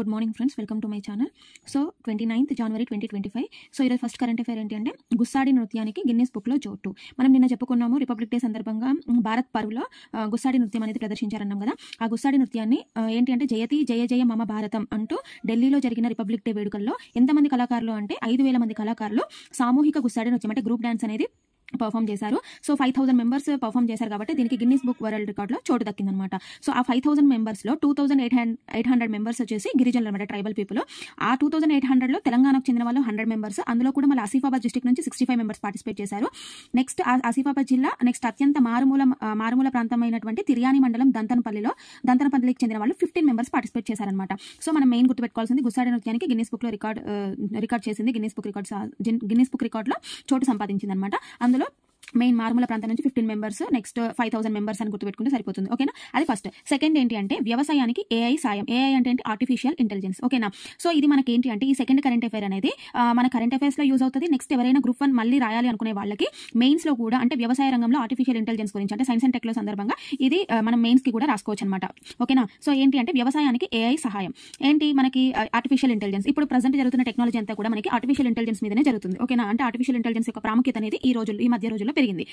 Good morning friends, welcome to my channel. So 29th January 2025. So ఈరోజు first current affair ఏంటి అంటే గుస్సాడి నృత్యానికి Guinness బుక్లో చోటు. మనం నిన్న చెప్పుకున్నాము, రిపబ్లిక్ డే సందర్భంగా భారత్ పరువులో గుస్సాడి నృత్యం అనేది ప్రదర్శించారన్నాం కదా. ఆ గుస్సాడి నృత్యాన్ని ఏంటి అంటే జయతి జయ జయ మమ భారతం అంటూ ఢిల్లీలో జరిగిన రిపబ్లిక్ డే వేడుకల్లో ఎంతమంది కళాకారులు అంటే 5,000 మంది కళాకారులు సామూహిక గుస్సాడి నృత్యం అంటే గ్రూప్ డాన్స్ అనేది పర్ఫామ్ చేశారు. సో 5,000 మెంబర్స్ పర్ఫామ్ చేశారు కాబట్టి దీనికి గిన్నిస్ బుక్ వరల్డ్ రికార్డ్లో చోటు దక్కిందనమాట. సో ఆ 5,000 మెంబర్స్లో 2,800 మెంబర్స్ వచ్చేసి గిరిజనులు అనమాట, ట్రైబల్ పీపుల్. ఆ 2,800లో తెలంగాణకు చెందిన వాళ్ళు 100 మెంబర్స్, అందులో కూడా మళ్ళీ ఆసిఫాబాద్ డిస్ట్రిక్ట్ నుంచి 65 మెంబర్స్ పార్టిసిపేట్ చేశారు. నెక్స్ట్ ఆసిఫాబాద్ జిల్లా, నెక్స్ట్ అత్యంత మారుమూల ప్రాంతమైనటువంటి తిర్యాని మండలం దంతనపల్లికి చెందిన వాళ్ళు 15 మెంబర్స్ పార్టిసిపేట్ చేశారనమాట. సో మనం మెయిన్ గుర్తుపెట్టుకోవాల్సింది గుస్సాడి నృత్యానికి గిన్నిస్ బుక్లో రికార్డ్ చేసింది. గిన్నిస్ బుక్ రికార్డ్లో చోటు సంపాదించింది అనమాట. అందులో మెయిన్ మారుమూల ప్రాంతం నుంచి 15 మెంబర్స్, నెక్స్ట్ 5,000 మెంబర్స్ అని గుర్తుపెట్టుకుంటే సరిపోతుంది. ఓకేనా, అది ఫస్ట్. సెకండ్ ఏంటి అంటే వ్యవసాయానికి ఏఐ సాయం. ఏఐ అంటే ఆర్టిఫిషియల్ ఇంటెలిజెన్స్. ఓకేనా, సో ఇది మనకి ఏంటి అంటే ఈ సెకండ్ కరెంట్ అఫైర్ అనేది మన కరెంట్ అఫైర్స్ లో యూజ్ అవుతుంది. నెక్స్ట్ ఎవరైనా గ్రూప్ 1 మళ్ళీ రాయాలి అనుకునే వాళ్ళకి మెయిన్స్ లో కూడా అంటే వ్యవసాయ రంగంలో ఆర్టిఫిషియల్ ఇంటెలిజెన్స్ గురించి అంటే సైన్స్ అండ్ టెక్లో సందర్భంగా ఇది మనం మెయిన్స్ కి కూడా రాసుకోవచ్చు అనమాట. ఓకేనా, సో ఏంటి అంటే వ్యవసాయానికి ఏఐ సహాయం. ఏంటి మనకి ఆర్టిఫిషియల్ ఇంటెలిజెన్స్. ఇప్పుడు ప్రజెంట్ జరుగుతున్న టెక్నాలజీ అంతా కూడా మనకి ఆర్టిఫిషియల్ ఇంటెలిజెన్స్ మీదనే జరుగుతుంది. ఓకేనా, అంటే ఆర్టిఫిషియల్ ఇంటెలిజెన్స్ యొక్క ప్రాముఖ్యత అనేది ఈ మధ్య రోజుల్లో పెరిగింది.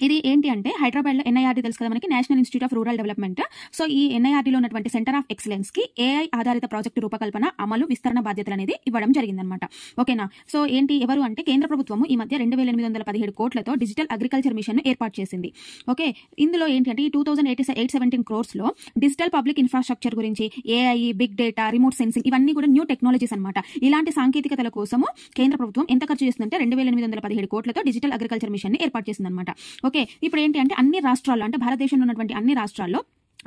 ఇది ఏంటి అంటే హైదరాబాద్లో ఎన్ఐఆర్డీ తెలుసు కదా మనకి, national institute of rural development. So ఈ ఎన్ఐఆర్డీలో ఉన్నటువంటి సెంటర్ ఆఫ్ ఎక్సలెన్స్ కి ఏఐ ఆధారిత ప్రాజెక్టు రూపకల్పన, అమలు, విస్తరణ బాధ్యతలు అనేది ఇవ్వడం జరిగిందనమాట. ఓకేనా, సో ఏంటి ఎవరు అంటే కేంద్ర ప్రభుత్వం ఈ మధ్య 2,817 కోట్లతో డిజిటల్ అగ్రికల్చర్ మిషన్ ఏర్పాటు చేసింది. ఓకే, ఇందులో ఏంటి అంటే ఈ 2,817 crores లో డిజిటల్ పబ్లిక్ ఇన్ఫ్రాస్ట్రక్చర్ గురించి AI, big data, remote sensing ఇవన్నీ కూడా న్యూ టెక్నాలజీస్ అనమాట. ఇలాంటి సాంకేతికతల కోసము కేంద్ర ప్రభుత్వం ఎంత ఖర్చు చేస్తుందంటే 2,817 కోట్లతో డిజిటల్ అగ్రికల్చర్ మిషన్ ని ఏర్పాటు చేసిందనమాట. ఓకే, ఇప్పుడు ఏంటి అంటే అన్ని రాష్ట్రాల్లో అంటే భారతదేశంలో ఉన్నటువంటి అన్ని రాష్ట్రాల్లో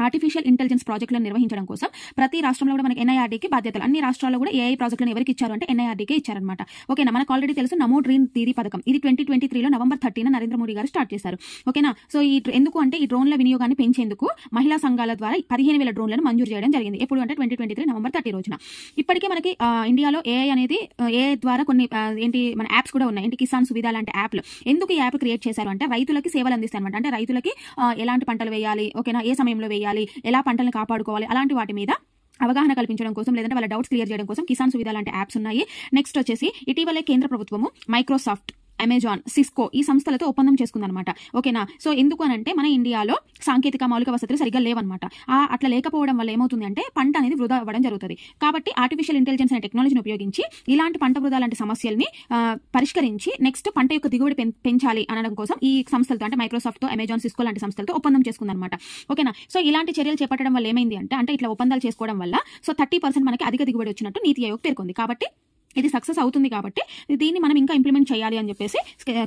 ఆర్టిఫిషియల్ ఇంటెలిజెన్స్ ప్రాజెక్టులను నిర్వహించడం కోసం ప్రతి రాష్ట్రంలో కూడా మనకి ఎన్ఐఆర్డీకి బాధ్యతలు. అన్ని రాష్ట్రాల్లో కూడా ఏఐ ప్రాజెక్టులను ఎవరికి ఇచ్చారు అంటే ఎన్ఐఆర్డీకే ఇచ్చారనమాట. ఓకేనా, మనకు ఆల్రెడీ తెలుసు నమో డ్రోన్ దీదీ పథకం. ఇది 2023లో November 30న నరేంద్ర మోడీ గారు స్టార్ట్ చేశారు. ఓకేనా, సో ఎందుకు అంటే ఈ డ్రోన్ల వినియోగాన్ని పెంచేందుకు మహిళా సంఘాల ద్వారా 15,000 డ్రోన్లను మంజూరు చేయడం జరిగింది. ఎప్పుడు అంటే 2023 November 30 రోజున. ఇప్పటికే మనకి ఇండియాలో ఏఐ ద్వారా కొన్ని మన యాప్స్ కూడా ఉన్నాయి. కిసాన్ సువిధ లాంటి యాప్లు. ఎందుకు ఈ యాప్ క్రియేట్ చేశారు అంటే రైతులకి సేవలు అందిస్తాయి అనమాట. అంటే రైతులకి ఎలాంటి పంటలు వేయాలి, ఓకేనా, ఏ సమయంలో వేయాలి, ఎలా పంటలను కాపాడుకోవాలి, అలాంటి వాటి మీద అవగాహన కల్పించడం కోసం, లేదంటే వాళ్ళ డౌట్స్ క్లియర్ చేయడం కోసం కిసాన్ సువిధ లాంటి యాప్స్ ఉన్నాయి. నెక్స్ట్ వచ్చేసి ఇటీవలే కేంద్ర ప్రభుత్వము మైక్రోసాఫ్ట్, అమెజాన్, సిస్కో ఈ సంస్థలతో ఒప్పందం చేసుకుందనమాట. ఓకేనా, సో ఎందుకు అనంటే మన ఇండియాలో సాంకేతిక మౌలిక వసతులు సరిగ్గా లేవన్నమాట. అట్లా లేకపోవడం వల్ల ఏమవుతుంది అంటే పంట అనేది వృధా అవ్వడం జరుగుతుంది. కాబట్టి ఆర్టిఫిషియల్ ఇంటెలిజెన్స్ అనే టెక్నాలజీని ఉపయోగించి ఇలాంటి పంట వృధా లాంటి సమస్యల్ని పరిష్కరించి నెక్స్ట్ పంట యొక్క దిగుబడి పెంచాలి అనడం కోసం ఈ సంస్థలతో అంటే మైక్రోసాఫ్ట్, అమెజాన్, సిస్కో లాంటి సంస్థలతో ఒప్పందం చేసుకుందనమాట. ఓకేనా, సో ఇలాంటి చర్యలు చేపట్టడం వల్ల ఏమైంది అంటే ఇట్లా ఒప్పందాలు చేసుకోవడం వల్ల సో 30% మనకి అధిక దిగుబడి వచ్చినట్టు నీతి ఆయోగ్ పేర్కొంది. కాబట్టి ఇది సక్సెస్ అవుతుంది కాబట్టి దీన్ని మనం ఇంకా ఇంప్లిమెంట్ చేయాలి అని చెప్పేసి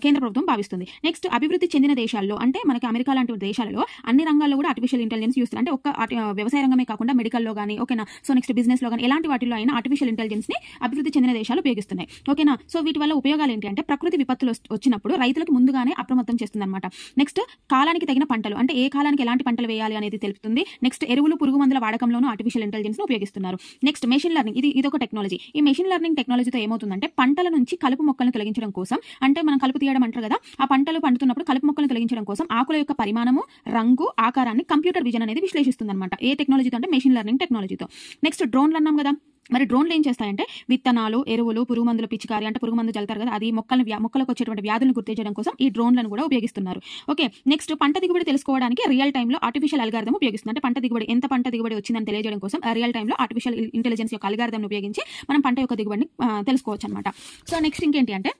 కేంద్ర ప్రభుత్వం భావిస్తుంది. నెక్స్ట్ అభివృద్ధి చెందిన దేశాల్లో అంటే మనకి అమెరికా లాంటి దేశాలలో అన్ని రంగాల్లో కూడా ఆర్టిఫిషియల్ ఇంటెలిజెన్స్ యూస్ అంటే ఒక్క వ్యవసాయ రంగమే కాకుండా మెడికల్లో కానీ, ఓకేనా, సో నెక్స్ట్ బిజినెస్ లో కానీ ఎలాంటి వాటిలో అయినా ఆర్టిఫిషియల్ ఇంటెలిజెన్స్ ని అభివృద్ధి చెందిన దేశాలు ఉపయోగిస్తున్నాయి. ఓకేనా, సో వీటి వల్ల ఉపయోగాలు ఏంటి అంటే ప్రకృతి విపత్తులు వచ్చినప్పుడు రైతులకు ముందుగానే అప్రమత్తం చేస్తుంది అనమాట. నెక్స్ట్ కాలానికి తగిన పంటలు అంటే ఏ కాలానికి ఎలాంటి పంటలు వేయాలి అనేది తెలుపుతుంది. నెక్స్ట్ ఎరువులు, పురుగు మందుల వాడకంలోనూ ఆర్టిఫిషియల్ ఇంటెలిజెన్స్ ని ఉపయోగిస్తున్నారు. నెక్స్ట్ మెషిన్ లెర్నింగ్, ఇది ఒక టెక్నాలజీ. ఈ మెషిన్ లెర్నింగ్ టెక్నాలజీతో ఏమవుతుందంటే పంటల నుంచి కలుపు మొక్కలను తొలగించడం కోసం అంటే మనం కలుపు తీయడం అంటారు కదా, ఆ పంటలు పండుతున్నప్పుడు కలుపు మొక్కలను తొలగించడం కోసం ఆకుల యొక్క పరిమాణము, రంగు, ఆకారాన్ని కంప్యూటర్ విజన్ అనేది విశ్లేషిస్తుంది అనమాట. ఏ టెక్నాలజీతో అంటే మెషిన్ లెర్నింగ్ టెక్నాలజీతో. నెక్స్ట్ డ్రోన్లు అన్నాం కదా, మరి డ్రోన్లు ఏం చేస్తాయంటే విత్తనాలు, ఎరువులు, పురుగు మందులు పిచికారి అంటే పురుగు మందు చల్లుతారు కదా, అది మొక్కలకు వచ్చేటువంటి వ్యాధులను గుర్తించడం కోసం ఈ డ్రోన్లను కూడా ఉపయోగిస్తున్నారు. ఓకే, నెక్స్ట్ పంట దిగుబడి తెలుసుకోవడానికి రియల్ టైంలో ఆర్టిఫిషియల్ అల్గారిథం ఉపయోగిస్తుంది. అంటే ఎంత పంట దిగుబడి వచ్చిందని తెలియజేయడం కోసం రియల్ టైంలో ఆర్టిఫిషియల్ ఇంటెలిజెన్స్ యొక్క అల్గారిథం ఉపయోగించి మనం పంట యొక్క దిగుబడిని తెలుసుకోవచ్చు అనమాట. సో నెక్స్ట్ ఇంకేంటి అంటే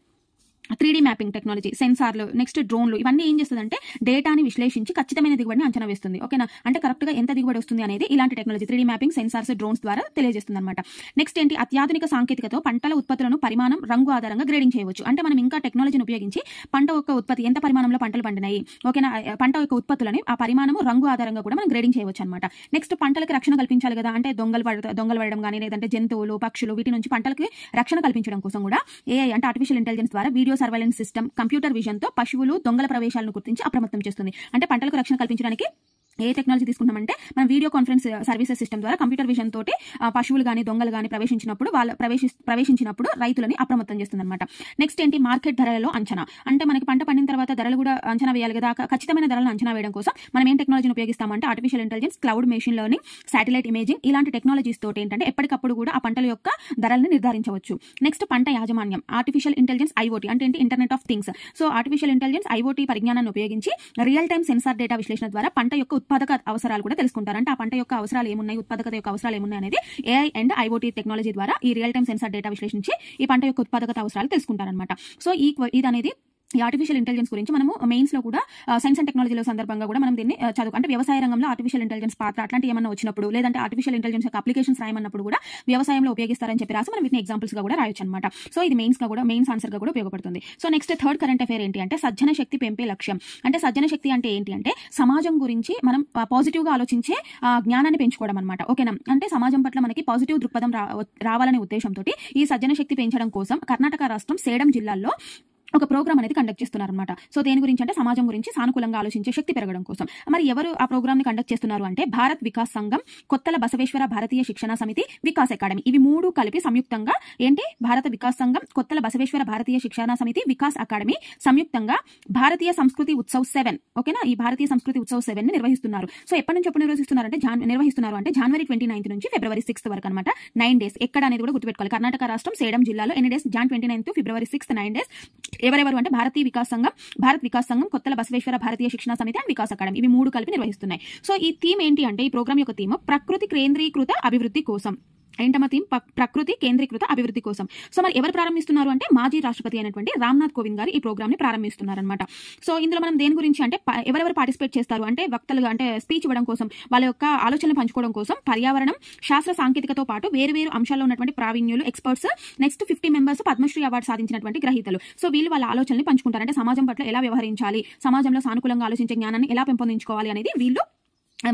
3D మ్యాపింగ్ టెక్నాలజీ, సెన్సార్లు, నెక్స్ట్ డ్రోన్లు ఇవన్నీ ఏం చేస్తుందంటే డేటాని విశ్లేషించి ఖచ్చితమైన దిగుబడిని అంచనా వేస్తుంది. ఓకేనా, అంటే కరెక్ట్గా ఎంత దిగుబడి వస్తుంది అనేది ఇలాంటి technology 3D mapping, sensors, drones ద్వారా తెలియజేస్తుంది అనమాట. నెక్స్ట్ ఏంటి అత్యాధునిక సాంకేతికతో పంటల ఉత్పత్తులను పరిమాణం, రంగు ఆధారంగా గ్రేడింగ్ చేయవచ్చు. అంటే మనం ఇంకా టెక్నాలజీని ఉపయోగించి పంట యొక్క ఉత్పత్తి ఎంత పరిమాణంలో పంటలు పండినాయి, ఓకేనా, పంట యొక్క ఉత్పత్తులని ఆ పరిమాణము, రంగు ఆధారంగా కూడా మనం గ్రేడింగ్ చేయవచ్చు అనమాట. నెక్స్ట్ పంటలకు రక్షణ కల్పించాలి కదా, అంటే దొంగలు పడడం కానీ లేదంటే జంతువులు, పక్షులు వీటి నుంచి పంటలకి రక్షణ కల్పించడం కోసం కూడా ఏఐ అంటే ఆర్టిఫిషియల్ ఇంటెలిజెన్స్ ద్వారా video surveillance system, computer vision తో పశువులు, దొంగల ప్రవేశాలను గుర్తించి అప్రమత్తం చేస్తుంది. అంటే పంటలకు రక్షణ కల్పించడానికి ఏ టెక్నాలజీ తీసుకున్నామంటే మనం వీడియో కాన్ఫరెన్స్ సర్వీసెస్ సిస్టమ్ ద్వారా కంప్యూటర్ విజన్ తోటి పశువులు కానీ దొంగలు కానీ ప్రవేశించినప్పుడు రైతులని అప్రమత్తం చేస్తుంది అనమాట. నెక్స్ట్ ఏంటి, మార్కెట్ ధరలలో అంచనా. అంటే మనకి పంట పండిన తర్వాత ధరలు కూడా అంచనా వేయాలి కదా, ఖచ్చితమైన ధరలను అంచనా వేయడం కోసం మనం ఏం టెక్నాలజీని ఉపయోగిస్తామంటే artificial intelligence, cloud machine learning, satellite imaging ఇలాంటి టెక్నాలజీస్ తోటి ఏంటంటే ఎప్పటికప్పుడు కూడా ఆ పంటల యొక్క ధరలను నిర్ధారించవచ్చు. నెక్స్ట్ పంట యాజమాన్యం, ఆర్టిఫిషియల్ ఇంటెలిజెన్స్ ఐఓటీ అంటే ఏంటి, internet of things. So artificial intelligence IoT పరిజ్ఞానాన్ని ఉపయోగించి రియల్ టైమ్ సెన్సార్ డేటా విశ్లేషణ ద్వారా పంట యొక్క ఉత్పాదక అవసరాలు కూడా తెలుసుకుంటారు. అంటే ఆ పంట యొక్క అవసరాలు ఏమున్నాయి, ఉత్పాదకత యొక్క అవసరాలు ఏమున్నాయి అనేది ఏఐ అండ్ ఐఓటీ టెక్నాలజీ ద్వారా ఈ రియల్ టైమ్ సెన్సార్ డేటా విశ్లేషించి ఈ పంట యొక్క ఉత్పాదకత అవసరాలు తెలుసుకుంటారనమాట. సో ఇది అనేది ఈ ఆర్టిఫిషియల్ ఇంటెలిజెన్స్ గురించి మనము మెయిన్స్ లో కూడా సైన్స్ అండ్ టెక్నాలజీలో సందర్భంగా కూడా మనం దీన్ని అంటే వ్యవసాయ రంగంలో ఆర్టిఫిషియల్ ఇంటెలిజెన్స్ పాత్ర అట్లాంటి ఏమన్నా వచ్చినప్పుడు, లేదంటే ఆర్టిఫిషియల్ ఇంటెలిజెన్స్ యొక్క అప్లికేషన్స్ రాయమన్నప్పుడు కూడా వ్యవసాయంలో ఉపయోగిస్తారని చెప్పి రాసి మనం వీటిని ఎగ్జాంపుల్స్ గా కూడా రాయొచ్చు అనమాట. సో ఇది మెయిన్స్ ఆన్సర్ గా కూడా ఉపయోగపడుతుంది. So next third current affair ఏంటి అంటే సజ్జన శక్తి పెంపే లక్ష్యం. అంటే సజ్జన శక్తి అంటే ఏంటి అంటే సమాజం గురించి మనం పాజిటివ్ గా ఆలోచించే జ్ఞానాన్ని పెంచుకోవడం అనమాట. ఓకేనా, అంటే సమాజం పట్ల మనకి పాజిటివ్ దృక్పథం రావాలనే ఉద్దేశంతో ఈ సజ్జన శక్తి పెంచడం కోసం కర్ణాటక రాష్ట్రం సేడం జిల్లాలో ఒక ప్రోగ్రామ్ అనేది కండక్ట్ చేస్తున్నారు అనమాట. సో దేని గురించి అంటే సమాజం గురించి సానుకూలంగా ఆలోచించే శక్తి పెరగడం కోసం. మరి ఎవరు ఆ ప్రోగ్రామ్ ని కండక్ట్ చేస్తున్నారు అంటే భారత్ వికాస్ సంఘం, కొత్తల బసవేశ్వర భారతీయ శిక్షణ సమితి, వికాస్ అకాడమీ. ఇవి మూడు కలిపి సంయుక్తంగా ఏంటి, భారత వికాస్ సంఘం, కొత్తల బసవేశ్వర భారతీయ శిక్షణ సమితి, వికాస్ అకాడమీ సంయుక్తంగా భారతీయ సంస్కృతి ఉత్సవ్ 7 ఓకేనా, ఈ భారతీయ సంస్కృతి ఉత్సవ్ 7 ని నిర్వహిస్తున్నారు. సో ఎప్పటి నుంచి ఎప్పుడు నిర్వహిస్తున్నారు అంటే జనవరి 29 నుంచి ఫిబ్రవరి 6 వరకు అనమాట. 9 days. ఎక్కడ అనేది కూడా గుర్తుపెట్టుకోవాలి. కర్ణాటక రాష్ట్రం సేడం జిల్లాలో ఎన్ని days, Jan 29 to February 6 9 days. ఎవరెవరు అంటే భారత్ వికాస్ సంఘం, కొత్తల బసవేశ్వర భారతీయ శిక్షణ సమితి అండ్ వికాస్ అకాడమీ ఇవి మూడు కలిపి నిర్వహిస్తున్నాయి. సో ఈ థీమ్ ఏంటి అంటే, ఈ ప్రోగ్రామ్ యొక్క థీమ్ ప్రకృతి కేంద్రీకృత అభివృద్ధి కోసం. ఏంటమ్మా థీమ్, ప్రకృతి కేంద్రీకృత అభివృద్ధి కోసం. సో మరి ఎవరు ప్రారంభిస్తున్నారు అంటే మాజీ రాష్ట్రపతి అయినటువంటి రామ్నాథ్ కోవింద్ గారు ఈ ప్రోగ్రామ్ ని ప్రారంభిస్తున్నారనమాట. సో ఇందులో మనం దేని గురించి అంటే ఎవరెవరు పార్టిసిపేట్ చేస్తారు అంటే వక్తలుగా, అంటే స్పీచ్ ఇవ్వడం కోసం, వాళ్ళ యొక్క ఆలోచనలు పంచుకోవడం కోసం పర్యావరణం, శాస్త్ర సాంకేతికతో పాటు వేరు అంశాల్లో ఉన్నటువంటి ప్రావీణ్యులు, experts, next 50 members Padmashri award సాధించినటువంటి గ్రహీతలు. సో వీళ్ళు వాళ్ళ ఆలోచనలు పంచుకుంటారు. అంటే సమాజం పట్ల ఎలా వ్యవహరించాలి, సమాజంలో సానుకూలంగా ఆలోచించే జ్ఞానాన్ని ఎలా పెంపొందించుకోవాలి అనేది వీళ్ళు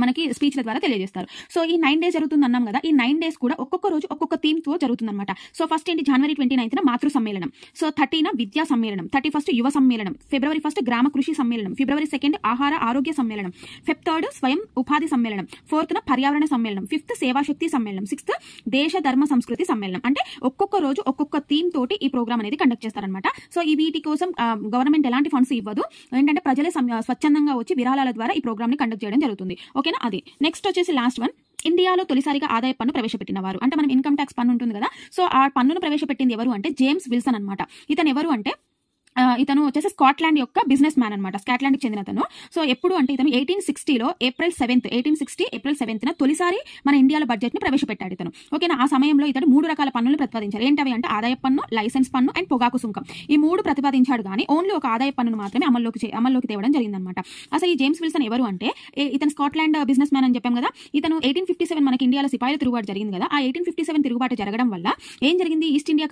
మనకి స్పీచ్ల ద్వారా తెలియజేస్తారు. సో ఈ 9 days జరుగుతుంది అన్నాం కదా, ఈ 9 days కూడా ఒక్కొక్క రోజు ఒక్కొక్క థీమ్ తో జరుగుతుంది అనమాట. సో ఫస్ట్ ఏంటి, జనవరి 29 మాతృ సమ్మేళనం, సో 30 విద్యా సమ్మేళనం, 31 యువ సమ్మేళనం, ఫిబ్రవరి 1 గ్రామ కృషి సమ్మేళనం, ఫిబ్రవరి 2 ఆహార ఆరోగ్య సమ్మేళనం, ఫెబ్ 3 స్వయం ఉపాధి సమ్మేళనం, 4 పర్యావరణ సమ్మేళనం, 5 సేవాశక్తి సమ్మేళనం, 6 దేశ ధర్మ సంస్కృతి సమ్మేళనం. అంటే ఒక్కొక్క రోజు ఒక్కొక్క థీమ్ తోటి ఈ ప్రోగ్రామ్ అనేది కండక్ట్ చేస్తారనమాట. సో ఈ వీటి కోసం గవర్నమెంట్ ఎలాంటి ఫండ్స్ ఇవ్వదు, ఏంటంటే ప్రజలే స్వచ్ఛందంగా వచ్చి విరాళాల ద్వారా ఈ ప్రోగ్రామ్ ని కండక్ట్ చేయడం జరుగుతుంది. ఓకేనా, అది నెక్స్ట్ వచ్చేసి లాస్ట్ వన్. ఇండియాలో తొలిసారిగా ఆదాయ పన్ను ప్రవేశపెట్టిన వారు. అంటే మనం ఇన్కమ్ ట్యాక్స్ పన్ను ఉంటుంది కదా, సో ఆ పన్నును ప్రవేశపెట్టింది ఎవరు అంటే జేమ్స్ విల్సన్ అనమాట. ఇతను ఎవరు అంటే ఇతను వచ్చేసి స్కాట్లాండ్ యొక్క బిజినెస్ మ్యాన్ అనమాట, స్కాట్లాండ్ కి చెందిన అతను. సో ఎప్పుడు అంటే ఇతను 1860 ఏప్రిల్ 7 తొలిసారి మన ఇండియాలో బడ్జెట్ ని ప్రవేశపెట్టాడు ఇతను. ఓకేనా, ఆ సమయంలో ఇతను 3 రకాల పన్నులు ప్రతిపాదించారు. ఏంటవి అంటే ఆదాయ పన్ను, లైసెన్స్ పన్ను అండ్ పొగాకు సుంకం. ఈ 3 ప్రతిపాదించాడు కానీ ఓన్లీ ఒక ఆదాయ పన్నును మాత్రమే అమల్లోకి తేవడం జరిగిందనమాట. అసలు ఈ జేమ్స్ విల్సన్ ఎవరు అంటే, ఇతను స్కాట్లాండ్ బిజినెస్ మ్యాన్ అని చెప్పాం కదా. ఇతను 1857 మనకి ఇండియాలో సిపాయిల తిరుగుబాటు జరిగింది కదా, ఆ 1857 తిరుగుబాటు జరగడం వల్ల ఏం జరిగింది, ఈస్ట్ ఇండియా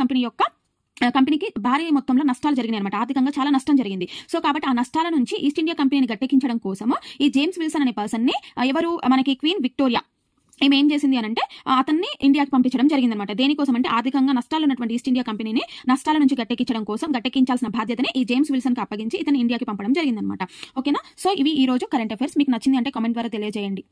కంపెనీకి భారీ మొత్తంలో నష్టాలు జరిగినాయి అనమాట. ఆర్థికంగా చాలా నష్టం జరిగింది. సో కాబట్టి ఆ నష్టాల నుంచి ఈస్ట్ ఇండియా కంపెనీని గట్టెక్కించడం కోసము ఈ జేమ్స్ విల్సన్ అనే పర్సన్ ని ఎవరు మనకి క్వీన్ విక్టోరియా ఏం చేసింది అని అంటే అతన్ని ఇండియాకి పంపించడం జరిగింది అనమాట. దేనికోసం అంటే ఆర్థికంగా నష్టాలు ఉన్నటువంటి ఈస్ట్ ఇండియా కంపెనీని నష్టాల నుంచి గట్టెక్కించాల్సిన బాధ్యతని ఈ జేమ్స్ విల్సన్ కి అప్పగించి ఇతను ఇండియాకి పంపడం జరిగిందనమాట. ఓకేనా, సో ఇవి ఈ రోజు కరెంట్ అఫైర్స్. మీకు నచ్చింది అంటే కామెంట్ ద్వారా తెలియజేయండి.